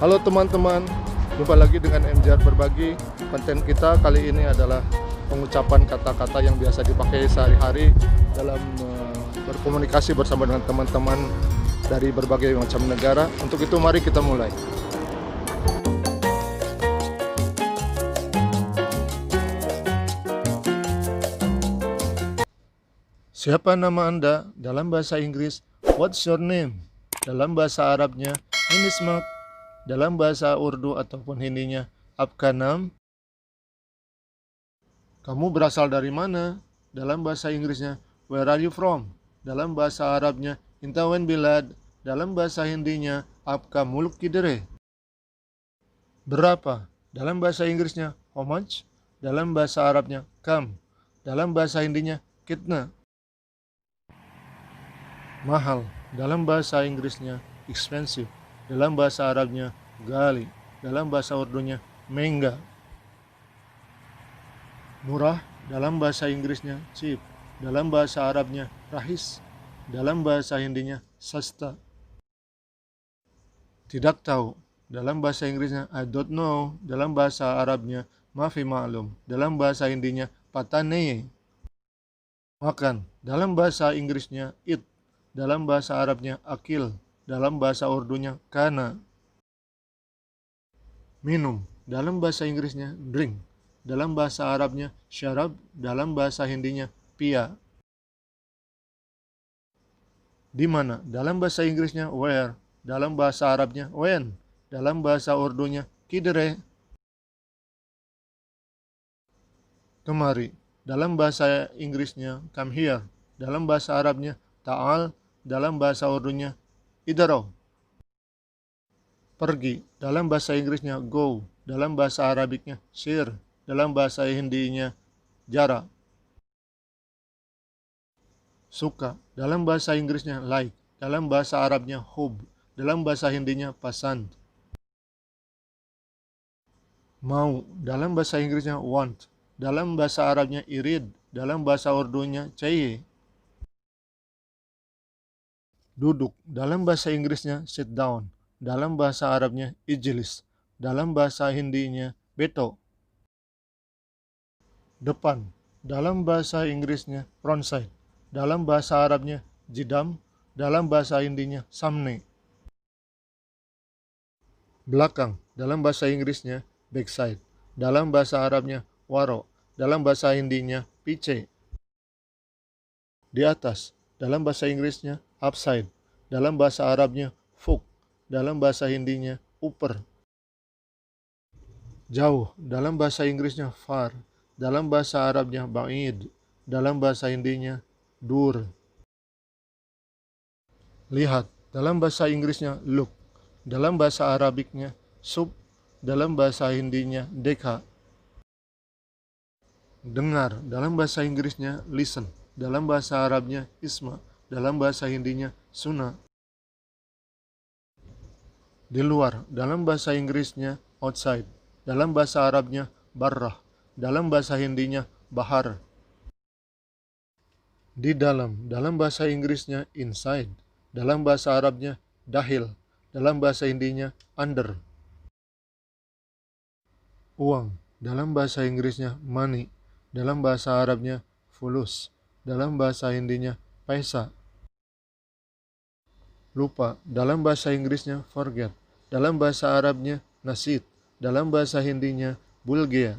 Halo teman-teman, jumpa lagi dengan MJR Berbagi. Konten kita kali ini adalah pengucapan kata-kata yang biasa dipakai sehari-hari dalam berkomunikasi bersama dengan teman-teman dari berbagai macam negara. Untuk itu mari kita mulai. Siapa nama Anda? Dalam bahasa Inggris, what's your name? Dalam bahasa Arabnya, Ismak. Dalam bahasa Urdu ataupun Hindinya, Apka nam? Kamu berasal dari mana? Dalam bahasa Inggrisnya, where are you from? Dalam bahasa Arabnya, Inta wen bilad. Dalam bahasa Hindinya, Apka muluk kidere? Berapa? Dalam bahasa Inggrisnya, how much? Dalam bahasa Arabnya, kam. Dalam bahasa Hindinya, kitna. Mahal. Dalam bahasa Inggrisnya, expensive. Dalam bahasa Arabnya, gali. Dalam bahasa Urdunya, mengga. Murah. Dalam bahasa Inggrisnya, cheap. Dalam bahasa Arabnya, rahis. Dalam bahasa Hindinya, sasta. Tidak tahu. Dalam bahasa Inggrisnya, I don't know. Dalam bahasa Arabnya, mafi ma'lum. Dalam bahasa Hindinya, pataneye. Makan. Dalam bahasa Inggrisnya, eat. Dalam bahasa Arabnya, akil. Dalam bahasa Urdunya, kana. Minum. Dalam bahasa Inggrisnya, drink. Dalam bahasa Arabnya, syarab. Dalam bahasa Hindinya, pia. Di mana? Dalam bahasa Inggrisnya, where. Dalam bahasa Arabnya, when. Dalam bahasa Urdunya, kidere. Kemari. Dalam bahasa Inggrisnya, come here. Dalam bahasa Arabnya, ta'al. Dalam bahasa Urdunya, idaro. Pergi. Dalam bahasa Inggrisnya, go. Dalam bahasa Arabiknya, sir. Dalam bahasa Hindinya, jara. Suka. Dalam bahasa Inggrisnya, like. Dalam bahasa Arabnya, hub. Dalam bahasa Hindinya, pasan. Mau. Dalam bahasa Inggrisnya, want. Dalam bahasa Arabnya, irid. Dalam bahasa Urdunya, caye. Duduk. Dalam bahasa Inggrisnya, sit down. Dalam bahasa Arabnya, ijlis. Dalam bahasa Hindinya, beto. Depan. Dalam bahasa Inggrisnya, front side. Dalam bahasa Arabnya, jidam. Dalam bahasa Hindinya, samne. Belakang. Dalam bahasa Inggrisnya, backside. Dalam bahasa Arabnya, waro. Dalam bahasa Hindinya, pice. Di atas. Dalam bahasa Inggrisnya, upside. Dalam bahasa Arabnya, fuk. Dalam bahasa Hindinya, upper. Jauh. Dalam bahasa Inggrisnya, far. Dalam bahasa Arabnya, ba'id. Dalam bahasa Hindinya, dur. Lihat. Dalam bahasa Inggrisnya, look. Dalam bahasa Arabiknya, sub. Dalam bahasa Hindinya, dekha. Dengar. Dalam bahasa Inggrisnya, listen. Dalam bahasa Arabnya, isma. Dalam bahasa Hindinya, suna. Di luar. Dalam bahasa Inggrisnya, outside. Dalam bahasa Arabnya, barrah. Dalam bahasa Hindinya, bahar. Di dalam. Dalam bahasa Inggrisnya, inside. Dalam bahasa Arabnya, dahil. Dalam bahasa Hindinya, under. Uang. Dalam bahasa Inggrisnya, money. Dalam bahasa Arabnya, fulus. Dalam bahasa Hindinya, paisa. Lupa. Dalam bahasa Inggrisnya, forget. Dalam bahasa Arabnya, nasid. Dalam bahasa Hindinya, bulgia.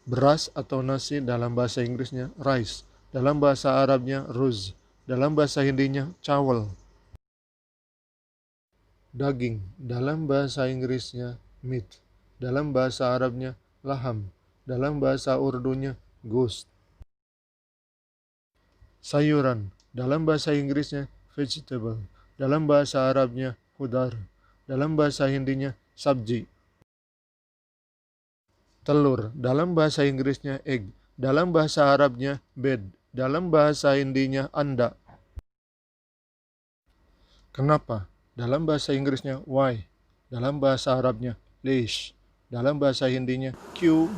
Beras atau nasi dalam bahasa Inggrisnya, rice. Dalam bahasa Arabnya, ruz. Dalam bahasa Hindinya, cawal. Daging. Dalam bahasa Inggrisnya, meat. Dalam bahasa Arabnya, laham. Dalam bahasa Urdunya, ghost. Sayuran. Dalam bahasa Inggrisnya, vegetable. Dalam bahasa Arabnya, khudar. Dalam bahasa Hindinya, sabji. Telur. Dalam bahasa Inggrisnya, egg. Dalam bahasa Arabnya, bed. Dalam bahasa Hindinya, anda. Kenapa? Dalam bahasa Inggrisnya, why. Dalam bahasa Arabnya, leash. Dalam bahasa Hindinya, Q.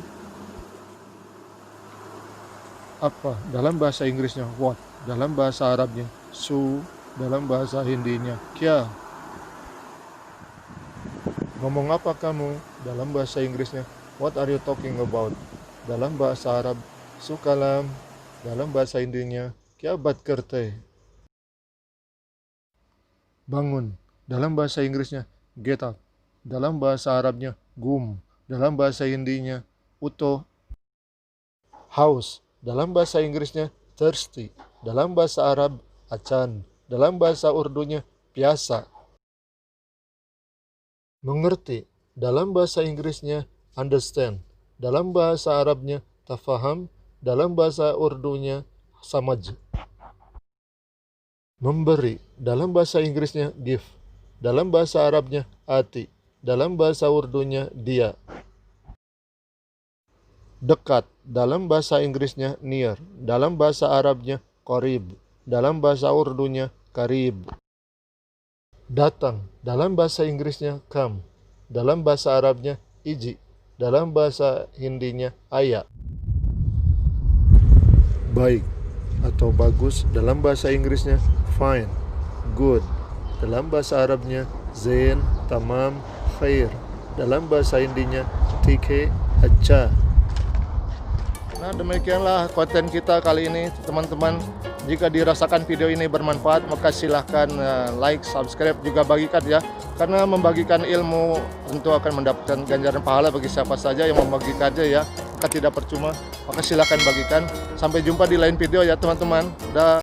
Apa? Dalam bahasa Inggrisnya, what. Dalam bahasa Arabnya, su. Dalam bahasa Hindinya, kya. Ngomong apa kamu? Dalam bahasa Inggrisnya, what are you talking about? Dalam bahasa Arab, sukalam. Dalam bahasa Indinya, kya baat karte? Bangun. Dalam bahasa Inggrisnya, get up. Dalam bahasa Arabnya, gum. Dalam bahasa Indinya, uto. Haus. Dalam bahasa Inggrisnya, thirsty. Dalam bahasa Arab, acan. Dalam bahasa Urdunya, biasa. Mengerti. Dalam bahasa Inggrisnya, understand. Dalam bahasa Arabnya, tafaham. Dalam bahasa Urdunya, samaj. Memberi. Dalam bahasa Inggrisnya, give. Dalam bahasa Arabnya, ati. Dalam bahasa Urdunya, dia. Dekat. Dalam bahasa Inggrisnya, near. Dalam bahasa Arabnya, qarib. Dalam bahasa Urdunya, karib. Datang. Dalam bahasa Inggrisnya, come. Dalam bahasa Arabnya, iji. Dalam bahasa Hindinya, aya. Baik atau bagus. Dalam bahasa Inggrisnya, fine, good. Dalam bahasa Arabnya, zain, tamam, khair. Dalam bahasa Indinya, TK, acha. Nah, demikianlah konten kita kali ini, teman-teman. Jika dirasakan video ini bermanfaat, maka silahkan like, subscribe, juga bagikan ya. Karena membagikan ilmu tentu akan mendapatkan ganjaran pahala bagi siapa saja yang membagikannya ya. Maka tidak percuma, maka silahkan bagikan. Sampai jumpa di lain video ya teman-teman. Dah.